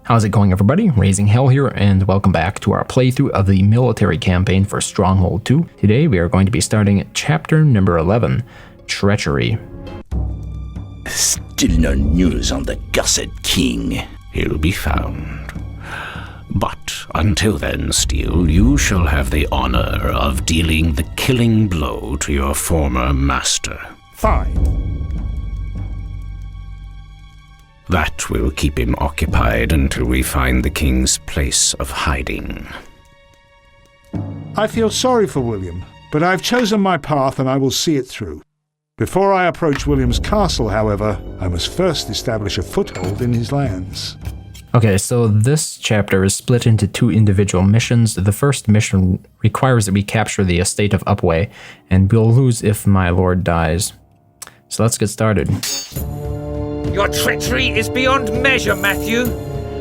How's it going, everybody? RazingHel here, and welcome back to our playthrough of the military campaign for Stronghold 2. Today we are going to be starting chapter number 11, Treachery. Still no news on the cursed king. He'll be found. But until then, Steel, you shall have the honor of dealing the killing blow to your former master. Fine. That will keep him occupied until we find the king's place of hiding. I feel sorry for William, but I've chosen my path and I will see it through. Before I approach William's castle, however, I must first establish a foothold in his lands. Okay, so this chapter is split into two individual missions. The first mission requires that we capture the estate of Upway, and we'll lose if my lord dies. So let's get started. Your treachery is beyond measure, Matthew.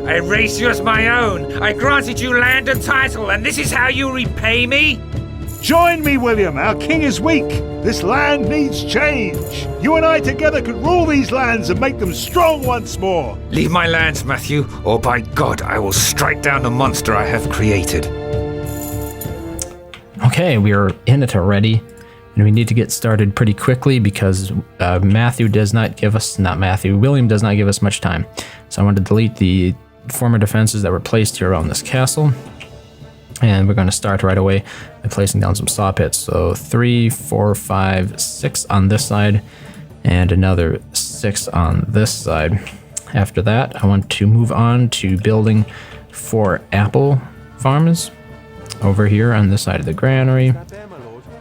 I raised you as my own. I granted you land and title, and this is how you repay me? Join me, William. Our king is weak. This land needs change. You and I together could rule these lands and make them strong once more. Leave my lands, Matthew, or by God, I will strike down the monster I have created. Okay, we are in it already. And we need to get started pretty quickly because William does not give us much time. So I want to delete the former defenses that were placed here around this castle. And we're going to start right away by placing down some saw pits. So 3, 4, 5, 6 on this side, and another 6 on this side. After that, I want to move on to building 4 apple farms over here on this side of the granary.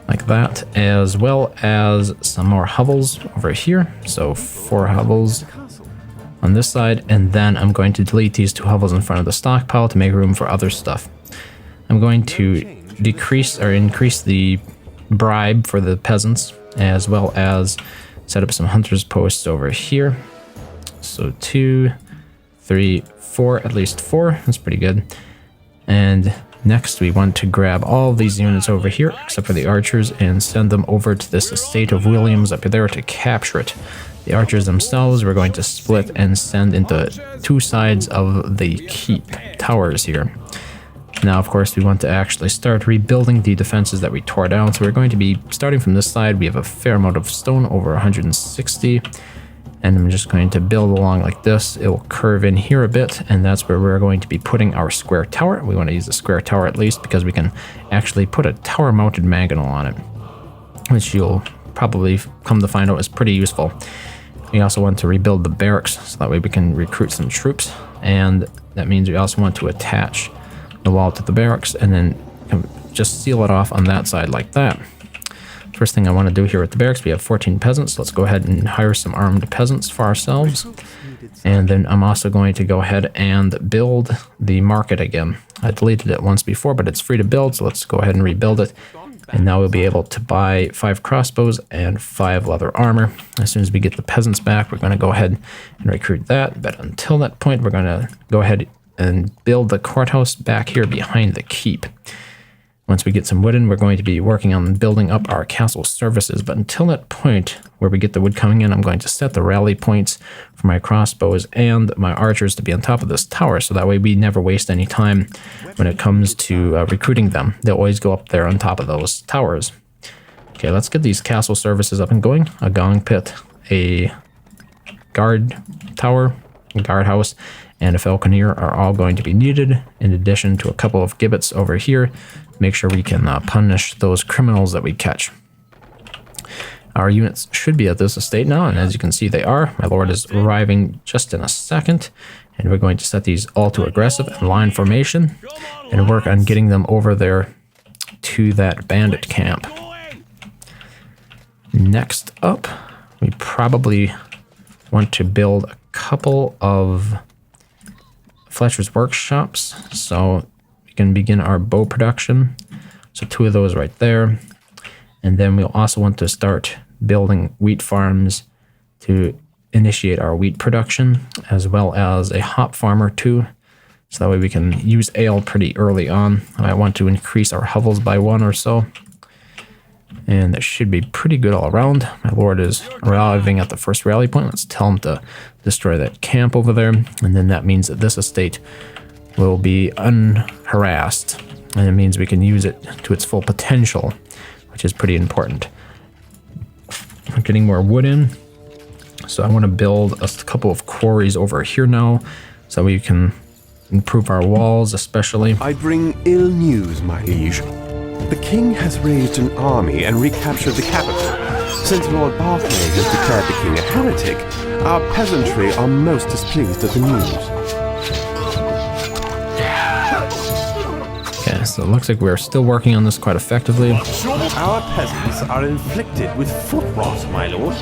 Like that, as well as some more hovels over here. So 4 hovels on this side, and then I'm going to delete these 2 hovels in front of the stockpile to make room for other stuff. I'm going to decrease or increase the bribe for the peasants, as well as set up some hunters posts over here. So 2, 3, 4, at least 4. That's pretty good. And next, we want to grab all these units over here, except for the archers, and send them over to this estate of William's up there to capture it. The archers themselves, we're going to split and send into 2 sides of the keep towers here. Now, of course, we want to actually start rebuilding the defenses that we tore down, so we're going to be starting from this side. We have a fair amount of stone, over 160. And I'm just going to build along like this. It will curve in here a bit, and that's where we're going to be putting our square tower. We want to use a square tower at least because we can actually put a tower-mounted mangonel on it, which you'll probably come to find out is pretty useful. We also want to rebuild the barracks so that way we can recruit some troops, and that means we also want to attach the wall to the barracks and then just seal it off on that side like that. First thing I want to do here at the barracks, we have 14 peasants. Let's go ahead and hire some armed peasants for ourselves. And then I'm also going to go ahead and build the market again. I deleted it once before, but it's free to build, so let's go ahead and rebuild it. And now we'll be able to buy 5 crossbows and 5 leather armor. As soon as we get the peasants back, we're going to go ahead and recruit that. But until that point, we're going to go ahead and build the courthouse back here behind the keep. Once we get some wood in, we're going to be working on building up our castle services. But until that point where we get the wood coming in, I'm going to set the rally points for my crossbows and my archers to be on top of this tower. So that way we never waste any time when it comes to recruiting them. They'll always go up there on top of those towers. Okay, let's get these castle services up and going. A gong pit, a guard tower, a guardhouse, and a falconer are all going to be needed, in addition to a couple of gibbets over here. Make sure we can punish those criminals that we catch. Our units should be at this estate now, and as you can see, they are. My lord is arriving just in a second, and we're going to set these all to aggressive and line formation and work on getting them over there to that bandit camp. Next up, we probably want to build a couple of Fletcher's workshops, so we can begin our bow production. So 2 of those right there. And then we'll also want to start building wheat farms to initiate our wheat production, as well as a hop farm or 2. So that way we can use ale pretty early on. I want to increase our hovels by 1 or so. And that should be pretty good all around. My lord is arriving at the first rally point. Let's tell him to destroy that camp over there. And then that means that this estate will be unharassed. And it means we can use it to its full potential, which is pretty important. We're getting more wood in. So I want to build a couple of quarries over here now, so we can improve our walls especially. I bring ill news, my liege. The king has raised an army and recaptured the capital. Since Lord Barclay has declared the king a heretic, our peasantry are most displeased at the news. Okay, so it looks like we're still working on this quite effectively. Our peasants are inflicted with foot rot, my lord.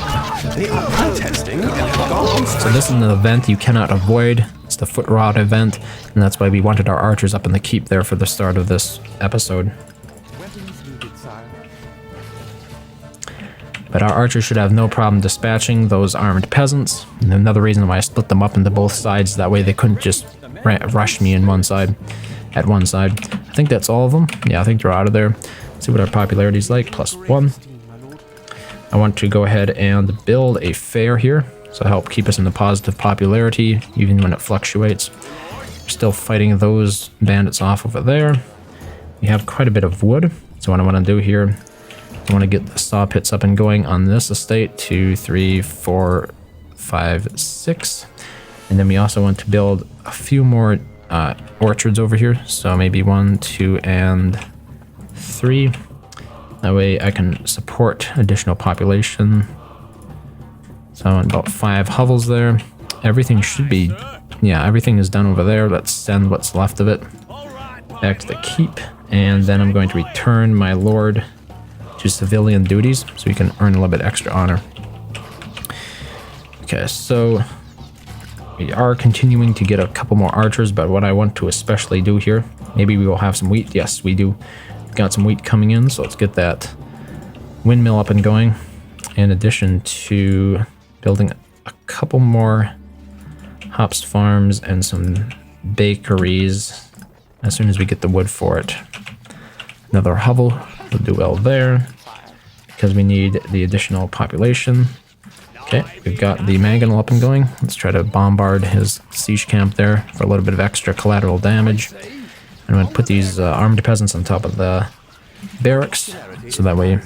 They are protesting and have gone on strike. So this is an event you cannot avoid. It's the foot rot event, and that's why we wanted our archers up in the keep there for the start of this episode. But our archers should have no problem dispatching those armed peasants. And another reason why I split them up into both sides, that way they couldn't just rush me in one side. At one side. I think that's all of them. Yeah, I think they're out of there. Let's see what our popularity is like. +1. I want to go ahead and build a fair here, so help keep us in the positive popularity, even when it fluctuates. We're still fighting those bandits off over there. We have quite a bit of wood, so what I want to do here, I want to get the saw pits up and going on this estate. 2, 3, 4, 5, 6. And then we also want to build a few more orchards over here, so maybe 1, 2, and 3. That way I can support additional population. So about 5 hovels there. Everything should be, yeah, everything is done over there. Let's send what's left of it back to the keep, and then I'm going to return my lord to civilian duties so he can earn a little bit extra honor. Okay, so we are continuing to get a couple more archers, but what I want to especially do here, maybe we will have some wheat. Yes, we do. We've got some wheat coming in, so let's get that windmill up and going. In addition to building a couple more hops farms and some bakeries as soon as we get the wood for it. Another hovel will do well there because we need the additional population. Okay, we've got the mangonel up and going. Let's try to bombard his siege camp there for a little bit of extra collateral damage. I'm going to put these armed peasants on top of the barracks, so that way,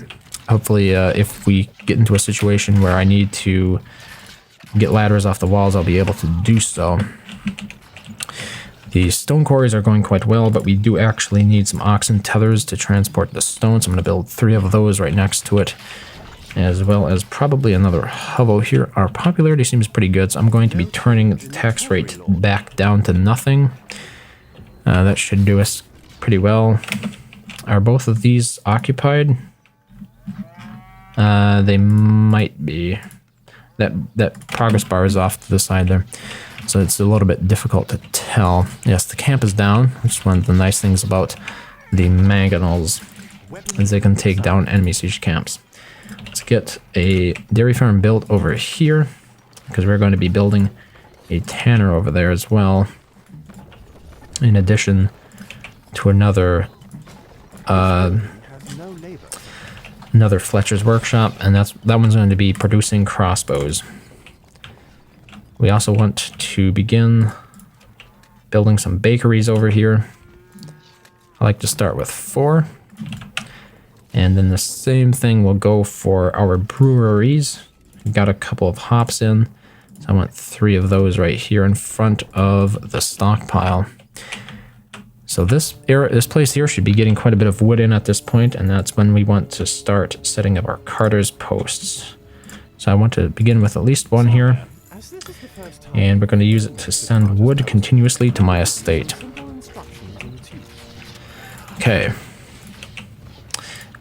hopefully, if we get into a situation where I need to get ladders off the walls, I'll be able to do so. The stone quarries are going quite well, but we do actually need some oxen tethers to transport the stones. I'm going to build 3 of those right next to it, as well as probably another hovel here. Our popularity seems pretty good, so I'm going to be turning the tax rate back down to nothing. That should do us pretty well. Are both of these occupied? They might be. That progress bar is off to the side there, so it's a little bit difficult to tell. Yes, the camp is down, which is one of the nice things about the mangonels, is they can take down enemy siege camps. Let's get a dairy farm built over here, because we're going to be building a tanner over there as well, in addition to another Fletcher's workshop, and that one's going to be producing crossbows. We also want to begin building some bakeries over here. I like to start with 4. And then the same thing will go for our breweries. We've got a couple of hops in, so I want 3 of those right here in front of the stockpile. So this place here should be getting quite a bit of wood in at this point, and that's when we want to start setting up our carter's posts. So I want to begin with at least 1 here, and we're going to use it to send wood continuously to my estate. Okay.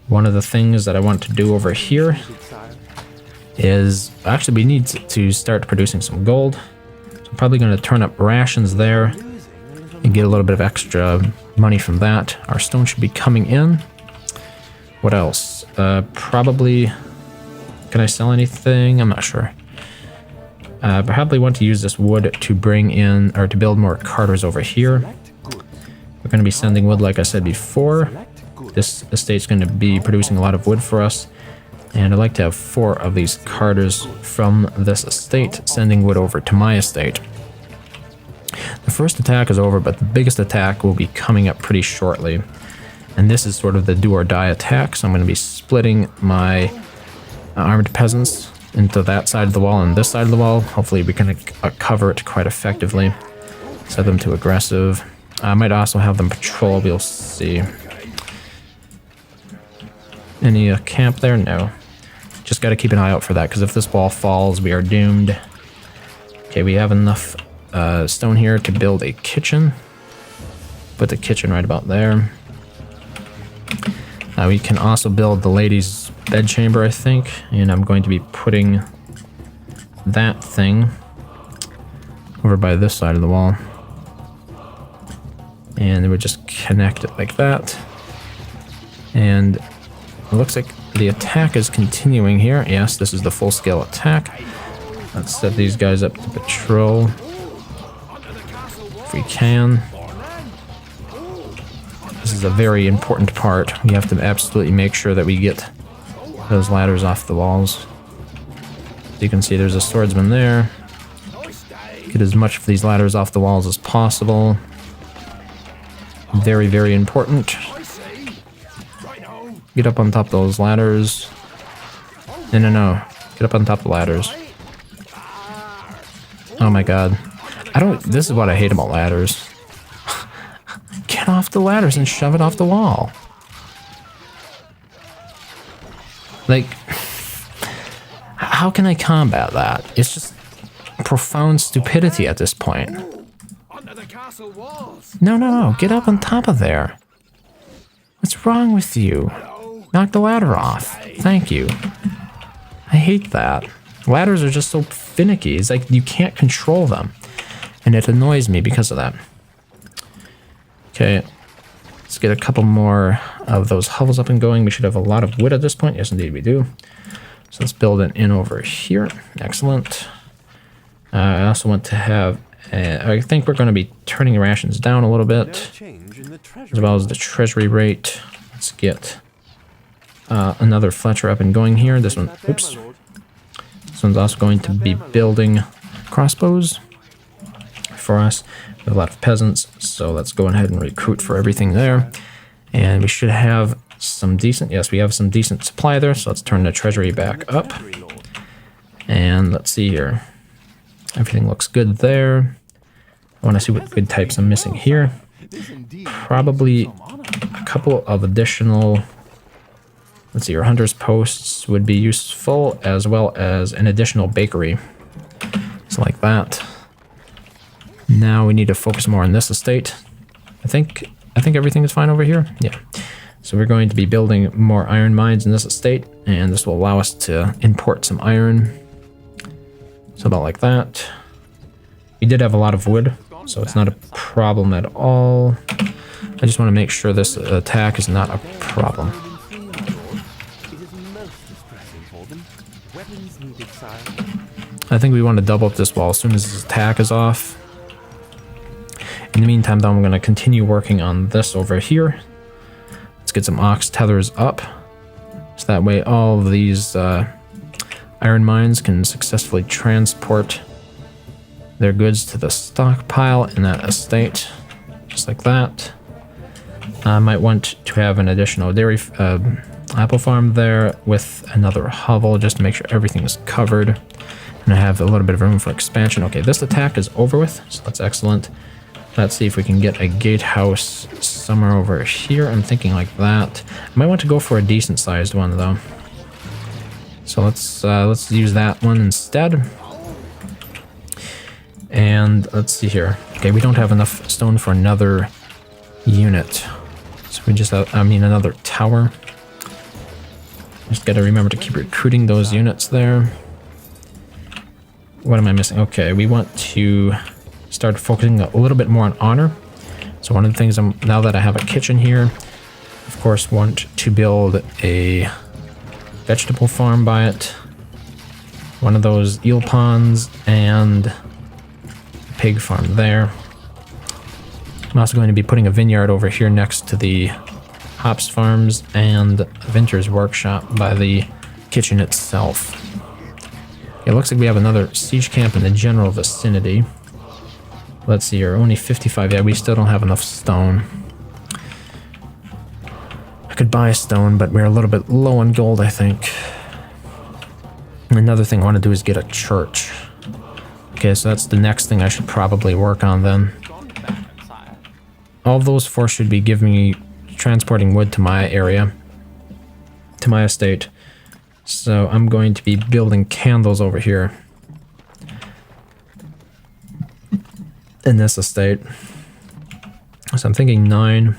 One of the things that I want to do over here is, actually we need to start producing some gold. So I'm probably going to turn up rations there and get a little bit of extra money from that. Our stone should be coming in. What else? Probably, can I sell anything? I'm not sure. Probably want to use this wood to bring in, or to build more carters over here. We're going to be sending wood, like I said before. This estate's going to be producing a lot of wood for us. And I'd like to have 4 of these carters from this estate sending wood over to my estate. The first attack is over, but the biggest attack will be coming up pretty shortly. And this is sort of the do or die attack, so I'm going to be splitting my armed peasants into that side of the wall and this side of the wall. Hopefully we can cover it quite effectively. Set them to aggressive. I might also have them patrol, we'll see. Any camp there? No. Just got to keep an eye out for that, because if this wall falls, we are doomed. Okay, we have enough stone here to build a kitchen. Put the kitchen right about there. We can also build the ladies' bedchamber, I think, and I'm going to be putting that thing over by this side of the wall. And then we just connect it like that. And it looks like the attack is continuing here. Yes, this is the full-scale attack. Let's set these guys up to patrol if we can. This is a very important part. We have to absolutely make sure that we get those ladders off the walls. As you can see, there's a swordsman there. Get as much of these ladders off the walls as possible. Very, very important. Get up on top of those ladders. No. Get up on top of the ladders. Oh my god. This is what I hate about ladders. Get off the ladders and shove it off the wall. Like, how can I combat that? It's just profound stupidity at this point. No. Get up on top of there. What's wrong with you? Knock the ladder off. Thank you. I hate that. Ladders are just so finicky. It's like you can't control them. And it annoys me because of that. Okay. Let's get a couple more of those hovels up and going. We should have a lot of wood at this point. Yes, indeed we do. So let's build an inn over here. Excellent. I also want to have... I think we're going to be turning rations down a little bit. As well as the treasury rate. Let's get another Fletcher up and going here. This one... Oops. This one's also going to be building crossbows for us. We have a lot of peasants, so let's go ahead and recruit for everything there. And we should have some decent... Yes, we have some decent supply there, so let's turn the treasury back up. And let's see here. Everything looks good there. I want to see what good types I'm missing here. Probably a couple of additional... Let's see, your hunter's posts would be useful, as well as an additional bakery. So like that. Now we need to focus more on this estate. I think everything is fine over here. Yeah. So we're going to be building more iron mines in this estate, and this will allow us to import some iron. So about like that. We did have a lot of wood, so it's not a problem at all. I just want to make sure this attack is not a problem. I think we want to double up this wall as soon as this attack is off. In the meantime, though, I'm going to continue working on this over here. Let's get some ox tethers up. So that way all of these iron mines can successfully transport their goods to the stockpile in that estate. Just like that. I might want to have an additional dairy apple farm there with another hovel just to make sure everything is covered. And I have a little bit of room for expansion. Okay, this attack is over with, so that's excellent. Let's see if we can get a gatehouse somewhere over here. I'm thinking like that. I might want to go for a decent sized one though. So let's use that one instead. And let's see here. Okay, we don't have enough stone for another unit. So we just have, another tower. Just gotta remember to keep recruiting those units there. What am I missing? Okay, we want to start focusing a little bit more on honor. So one of the things, now that I have a kitchen here, of course want to build a vegetable farm by it. One of those eel ponds and a pig farm there. I'm also going to be putting a vineyard over here next to the hops farms and a vinter's workshop by the kitchen itself. It looks like we have another siege camp in the general vicinity. Let's see here, only 55. Yeah, we still don't have enough stone. I could buy stone, but we're a little bit low on gold, I think. Another thing I want to do is get a church. Okay, so that's the next thing I should probably work on then. All of those 4 should be giving me transporting wood to my area, to my estate. So I'm going to be building candles over here in this estate. So I'm thinking 9.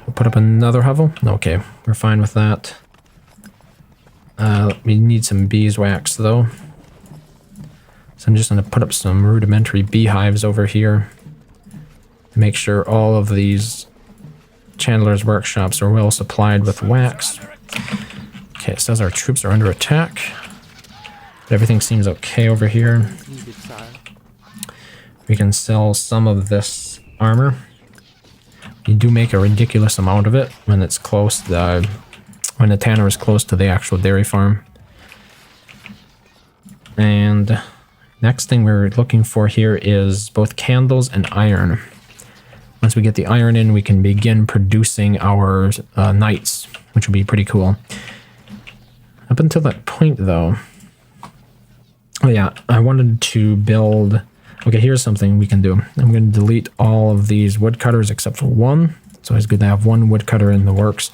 We'll put up another hovel. Okay, we're fine with that. We need some beeswax though. So I'm just going to put up some rudimentary beehives over here to make sure all of these chandlers' workshops are well supplied with wax. Okay, it says our troops are under attack. But everything seems okay over here. We can sell some of this armor. You do make a ridiculous amount of it when it's close, when the tanner is close to the actual dairy farm. And next thing we're looking for here is both candles and iron. Once we get the iron in, we can begin producing our knights, which will be pretty cool. Up until that point, though, oh yeah, I wanted to build... Okay, here's something we can do. I'm going to delete all of these woodcutters except for one. So it's good to have one woodcutter in the works.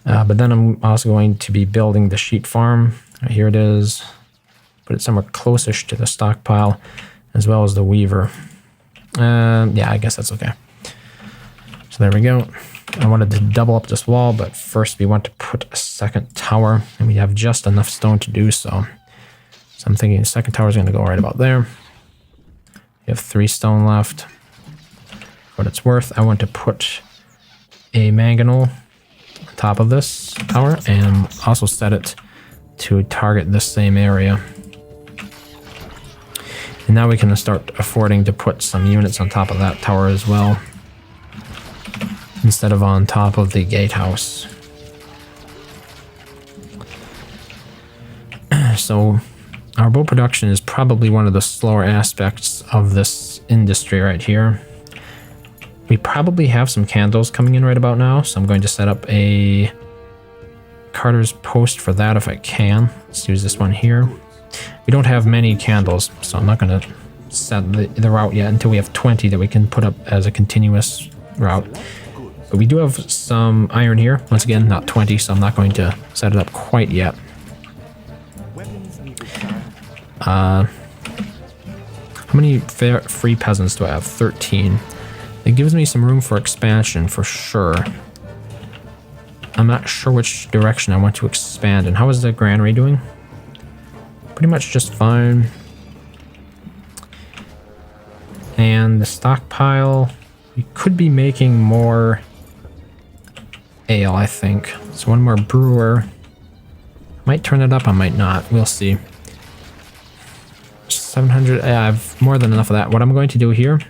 But then I'm also going to be building the sheep farm. Here it is. Put it somewhere closest to the stockpile, as well as the weaver. Yeah, I guess that's okay. So there we go. I wanted to double up this wall, but first we want to put a second tower, and we have just enough stone to do so. So I'm thinking the second tower is going to go right about there. We have 3 stone left. For what it's worth, I want to put a mangonel on top of this tower and also set it to target this same area. And now we can start affording to put some units on top of that tower as well, instead of on top of the gatehouse. So our bow production is probably one of the slower aspects of this industry right here. We probably have some candles coming in right about now, so I'm going to set up a carter's post for that if I can. Let's use this one here. We don't have many candles, so I'm not going to set the route yet until we have 20 that we can put up as a continuous route. But we do have some iron here. Once again, not 20, so I'm not going to set it up quite yet. How many free peasants do I have? 13. It gives me some room for expansion for sure. I'm not sure which direction I want to expand. And how is the granary doing? Pretty much just fine. And the stockpile, we could be making more ale, I think. So one more brewer. Might turn it up, I might not. We'll see. 700, I have more than enough of that. What I'm going to do here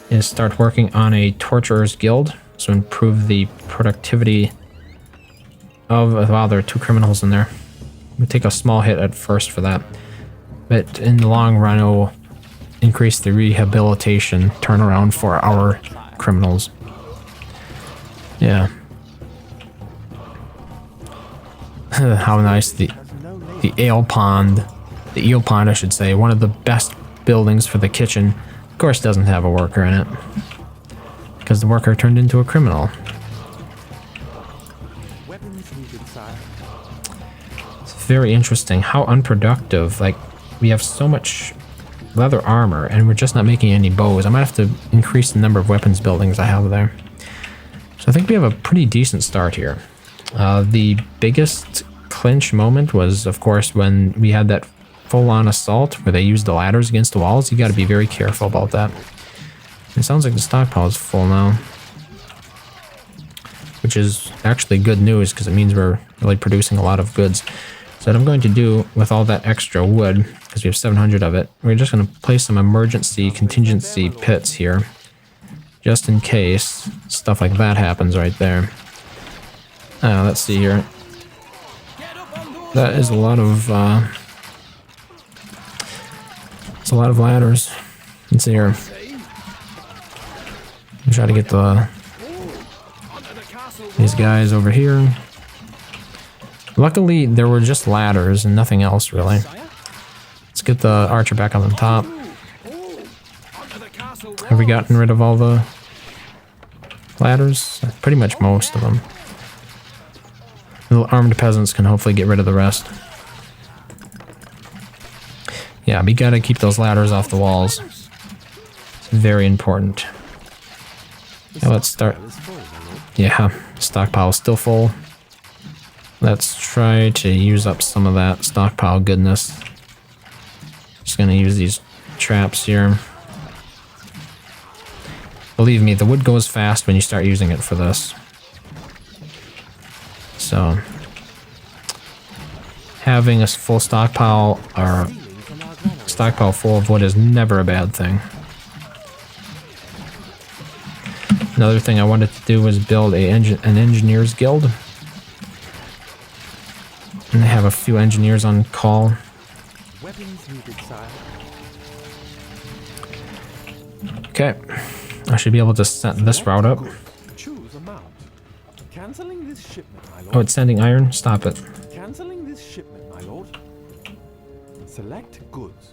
is start working on a torturer's guild. So improve the productivity of, wow, there are 2 criminals in there. We'll take a small hit at first for that. But in the long run, it will increase the rehabilitation turnaround for our criminals. Yeah. How nice. The ale pond, the eel pond, I should say, one of the best buildings for the kitchen, of course doesn't have a worker in it. Because the worker turned into a criminal. It's very interesting how unproductive, like, we have so much leather armor and we're just not making any bows. I might have to increase the number of weapons buildings I have there. So I think we have a pretty decent start here. The biggest clinch moment was, of course, when we had that full-on assault where they used the ladders against the walls. You got to be very careful about that. It sounds like the stockpile is full now, which is actually good news because it means we're really producing a lot of goods. So what I'm going to do with all that extra wood, because we have 700 of it, we're just going to place some emergency contingency pits here, just in case stuff like that happens right there. Let's see here. That is a lot of it's a lot of ladders. Let's see here. Try to get these guys over here. Luckily, there were just ladders and nothing else really. Let's get the archer back on the top. Have we gotten rid of all the ladders? Pretty much most of them. The armed peasants can hopefully get rid of the rest. Yeah, we gotta keep those ladders off the walls. It's very important. Yeah, let's start. Yeah, stockpile is still full. Let's try to use up some of that stockpile goodness. Just gonna use these traps here. Believe me, the wood goes fast when you start using it for this. So, having a full stockpile or stockpile full of wood is never a bad thing. Another thing I wanted to do was build an engineer's guild. And I have a few engineers on call. Okay, I should be able to set this route up. Oh, it's sending iron? Stop it. Canceling this shipment, my lord. Select goods.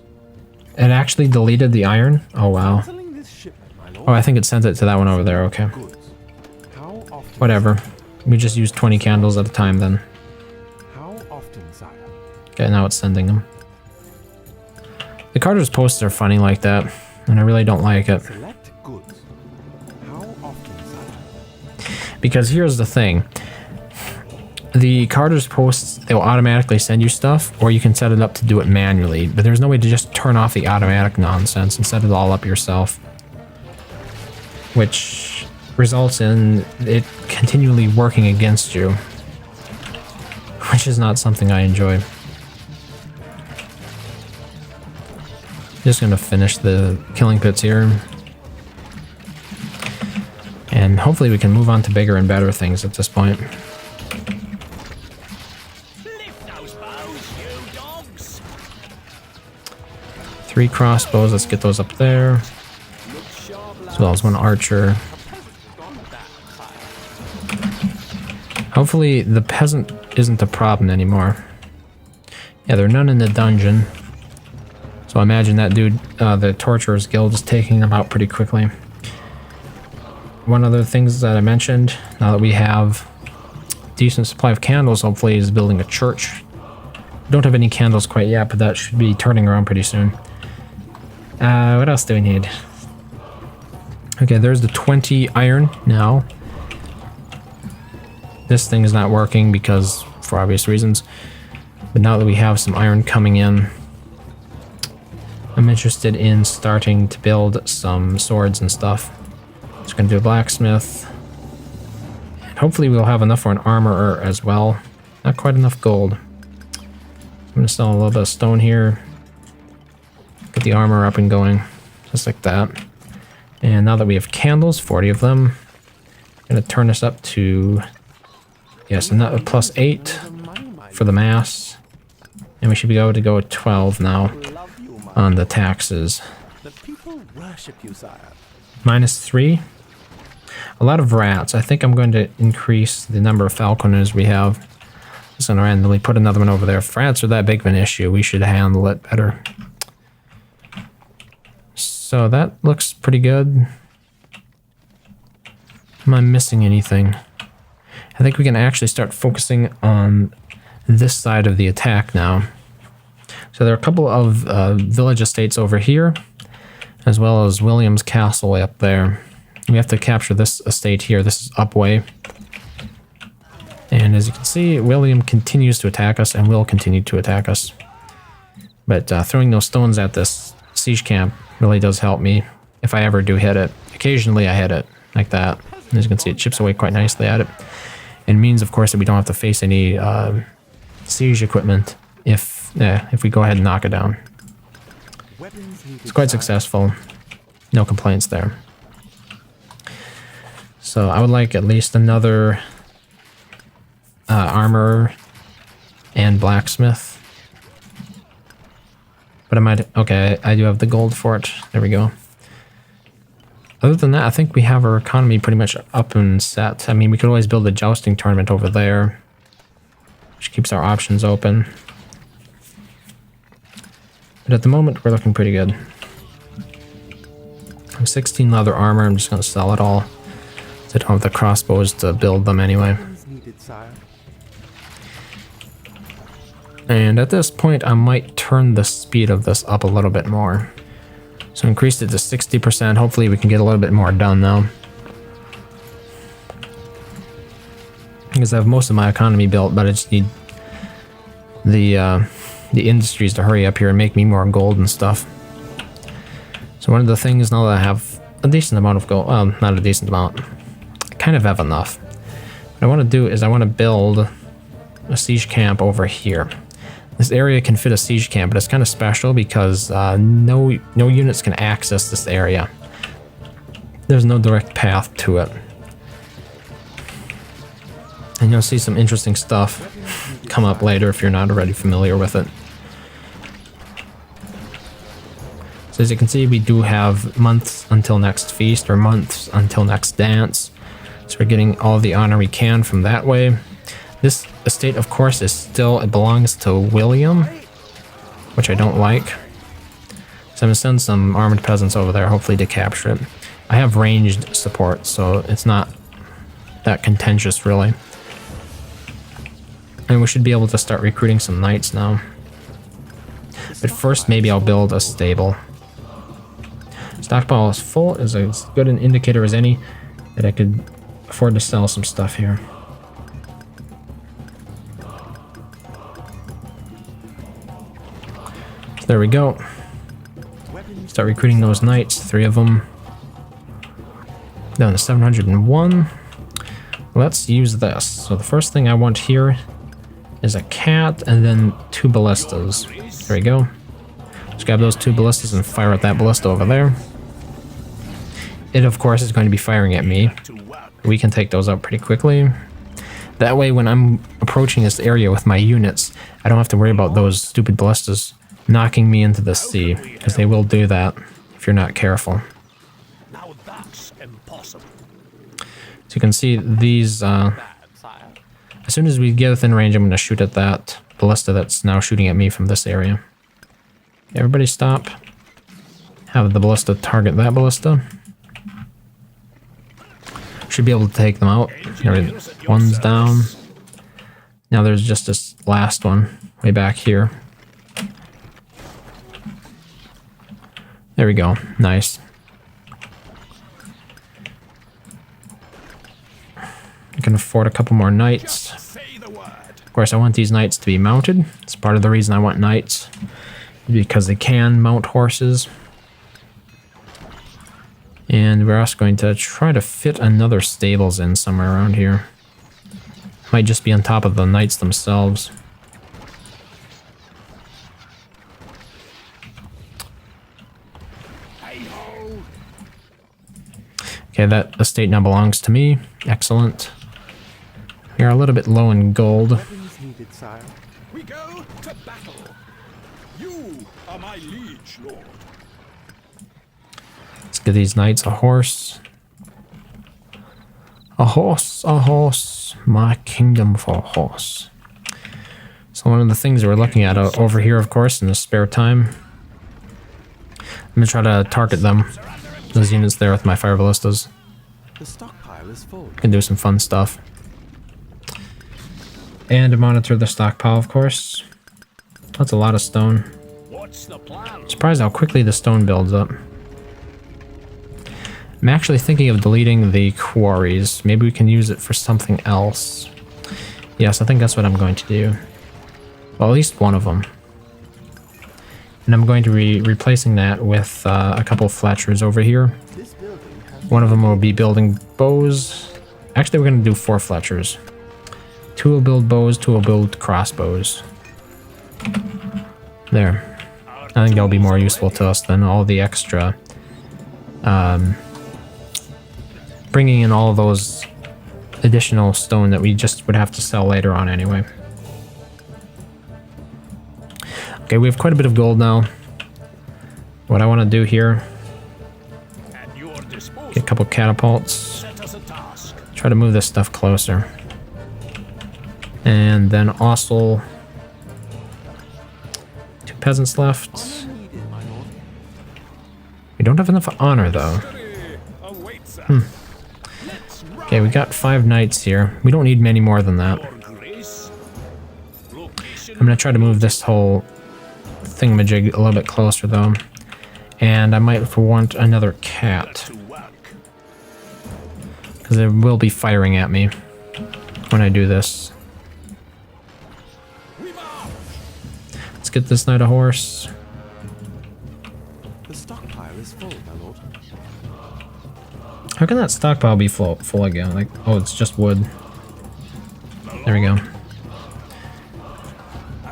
It actually deleted the iron? Oh, wow. Canceling this shipment, my lord. Oh, I think it sent it to that one over there. Okay. How often, Whatever. We just use 20 candles at a time then. how often, sire? Okay, now it's sending them. The Carter's posts are funny like that, and I really don't like it. Select goods. How often, sire? Because here's the thing. The Carter's posts, they'll automatically send you stuff, or you can set it up to do it manually, but there's no way to just turn off the automatic nonsense and set it all up yourself. Which results in it continually working against you. Which is not something I enjoy. Just gonna finish the killing pits here. And hopefully we can move on to bigger and better things at this point. 3 crossbows, let's get those up there. As well as 1 archer. Hopefully the peasant isn't a problem anymore. Yeah, there are none in the dungeon. So I imagine that dude, the Torturer's Guild, is taking them out pretty quickly. One of the things that I mentioned, now that we have a decent supply of candles, hopefully, is building a church. We don't have any candles quite yet, but that should be turning around pretty soon. What else do we need? Okay, there's the 20 iron now. This thing is not working because, for obvious reasons. But now that we have some iron coming in, I'm interested in starting to build some swords and stuff. Just gonna do a blacksmith. And hopefully we'll have enough for an armorer as well. Not quite enough gold. I'm gonna sell a little bit of stone here. Get the armor up and going. Just like that. And now that we have candles, 40 of them, I'm gonna turn this up to, yes, another +8 for the mass. And we should be able to go with 12 now on the taxes. The people worship you, sire. -3. A lot of rats. I think I'm going to increase the number of falconers we have. Just gonna randomly put another one over there. If rats are that big of an issue, we should handle it better. So that looks pretty good. Am I missing anything? I think we can actually start focusing on this side of the attack now. So there are a couple of village estates over here, as well as William's castle way up there. We have to capture this estate here. This is Upway. And as you can see, William continues to attack us and will continue to attack us. But throwing those stones at this siege camp really does help me if I ever do hit it. Occasionally I hit it like that. And as you can see, it chips away quite nicely at it. It means, of course, that we don't have to face any siege equipment if we go ahead and knock it down. It's quite successful. No complaints there. So I would like at least another armor and blacksmith. But I might... Okay, I do have the gold for it. There we go. Other than that, I think we have our economy pretty much up and set. I mean, we could always build a jousting tournament over there, which keeps our options open. But at the moment, we're looking pretty good. I have 16 leather armor. I'm just going to sell it all. I don't have the crossbows to build them anyway. And at this point, I might turn the speed of this up a little bit more. So increased it to 60%. Hopefully we can get a little bit more done now. Because I have most of my economy built, but I just need the industries to hurry up here and make me more gold and stuff. So one of the things now that I have a decent amount of gold, well, not a decent amount, I kind of have enough. What I want to do is I want to build a siege camp over here. This area can fit a siege camp, but it's kind of special because no units can access this area. There's no direct path to it. And you'll see some interesting stuff come up later if you're not already familiar with it. So as you can see, we do have months until next feast, or months until next dance. So we're getting all the honor we can from that way. This estate, of course, is still, it belongs to William, which I don't like. So I'm going to send some armored peasants over there, hopefully to capture it. I have ranged support, so it's not that contentious, really. And we should be able to start recruiting some knights now. But first, maybe I'll build a stable. Stockpile is full, is as good an indicator as any that I could afford to sell some stuff here. There we go. Start recruiting those knights, 3 of them. Down to 701. Let's use this. So the first thing I want here is a cat and then 2 ballistas. There we go. Just grab those 2 ballistas and fire at that ballista over there. It, of course, is going to be firing at me. We can take those out pretty quickly. That way, when I'm approaching this area with my units, I don't have to worry about those stupid ballistas knocking me into the sea, because they will do that if you're not careful. Now that's impossible. So you can see these, as soon as we get within range, I'm going to shoot at that ballista that's now shooting at me from this area. Everybody stop. Have the ballista target that ballista. Should be able to take them out. One's down. Now there's just this last one way back here. There we go. Nice. I can afford a couple more knights. Of course, I want these knights to be mounted. It's part of the reason I want knights, because they can mount horses. And we're also going to try to fit another stables in somewhere around here. Might just be on top of the knights themselves. Okay, that estate now belongs to me. Excellent. We are a little bit low in gold. We go to battle. You are my liege lord. Let's give these knights a horse. A horse, my kingdom for a horse. So one of the things we're looking at over here, of course, in the spare time, I'm going to try to target them. Those units there with my fire ballistas. The stockpile is full. Can do some fun stuff. And monitor the stockpile, of course. That's a lot of stone. What's the plan? Surprised how quickly the stone builds up. I'm actually thinking of deleting the quarries. Maybe we can use it for something else. Yes, I think that's what I'm going to do. Well, at least one of them. And I'm going to be replacing that with a couple of Fletchers over here. One of them will be building bows. Actually, we're going to do 4 Fletchers. 2 will build bows, 2 will build crossbows. There. I think that'll be more useful to us than all the extra... bringing in all those additional stone that we just would have to sell later on anyway. Okay, we have quite a bit of gold now. What I want to do here, get a couple catapults. Try to move this stuff closer. And then also 2 peasants left. We don't have enough honor though. Okay, we got 5 knights here. We don't need many more than that. I'm gonna try to move this whole thingamajig a little bit closer though. And I might want another cat. Because they will be firing at me when I do this. Let's get this knight a horse. The stockpile is full, my lord. How can that stockpile be full again? Like, oh, it's just wood. There we go.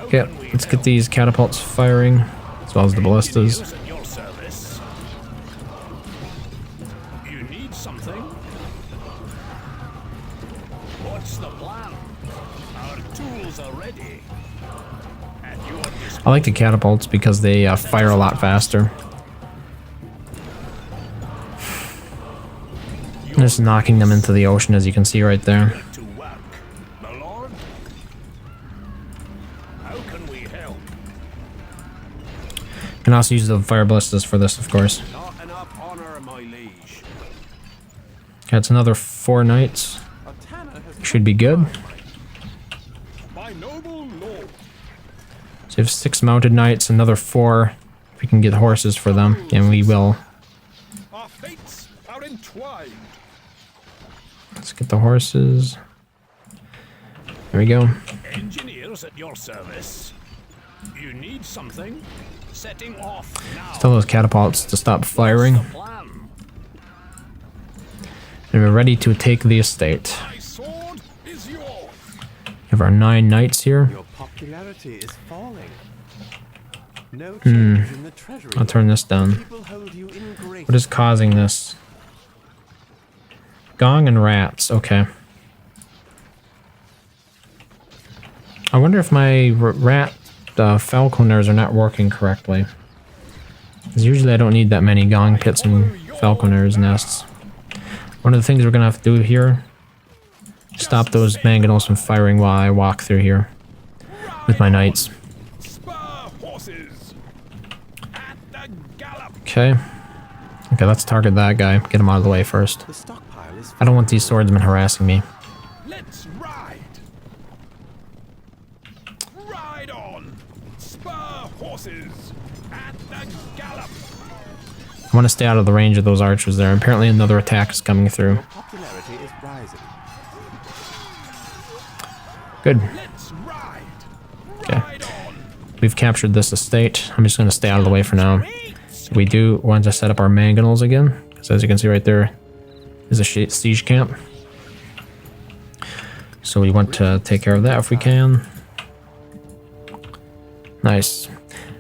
Okay, let's get these catapults firing, as well as the ballistas. You need something? What's the plan? Our tools are ready. At your disposal. I like the catapults because they fire a lot faster. Just knocking them into the ocean, as you can see right there. To work. My lord? How can we help? Can also use the fire ballistas for this, of course. Not enough honor, my liege. Okay, it's another 4 knights. Should be good. My noble lord. So we have 6 mounted knights, another 4. If we can get horses for them, and we will. Our fates are entwined. Let's get the horses. There we go. Engineers at your service. You need something? Setting off now. Tell those catapults to stop firing. Plan. And we're ready to take the estate. My sword is yours. We have our 9 knights here. Your popularity is falling. No change in the treasury. I'll turn this down. People hold you in great What is causing this? Gong and rats. Okay. I wonder if my rat falconers are not working correctly. Because usually I don't need that many gong pits and falconers nests. One of the things we're going to have to do here, stop those mangonels from firing while I walk through here with my knights. Spur horses. At the gallop. Okay. Okay, let's target that guy. Get him out of the way first. The stockpile is I don't want these swordsmen harassing me. Let's ride. Ride on. Spur horses. At the gallop. I want to stay out of the range of those archers there. Apparently another attack is coming through. popularity is rising. Good. Let's ride. Okay. Ride on. We've captured this estate. I'm just going to stay out of the way for now. We do want to set up our mangonels again. So as you can see right there is a siege camp. So we want to take care of that if we can. Nice.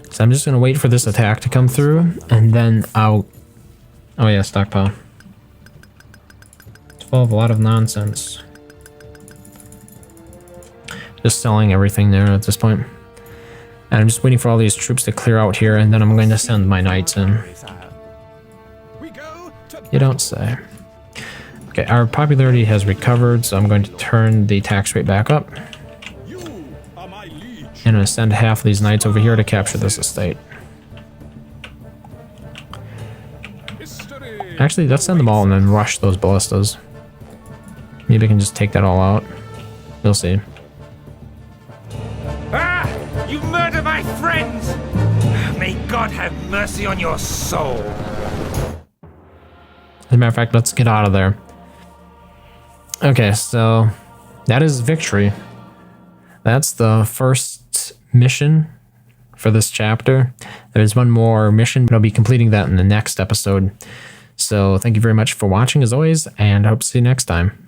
So I'm just going to wait for this attack to come through, and then I'll... Oh yeah, stockpile. 12, a lot of nonsense. Just selling everything there at this point. And I'm just waiting for all these troops to clear out here, and then I'm going to send my knights in. We go to You don't say. Okay, our popularity has recovered, so I'm going to turn the tax rate back up. you are my liege. And I'm going to send half of these knights over here to capture this estate. History. Actually, let's send them all and then rush those ballistas. Maybe I can just take that all out. You'll see. Ah! You murder my friends! May God have mercy on your soul. As a matter of fact, let's get out of there. Okay, so that is victory. That's the first mission for this chapter. There's one more mission, but I'll be completing that in the next episode. So thank you very much for watching as always, and I hope to see you next time.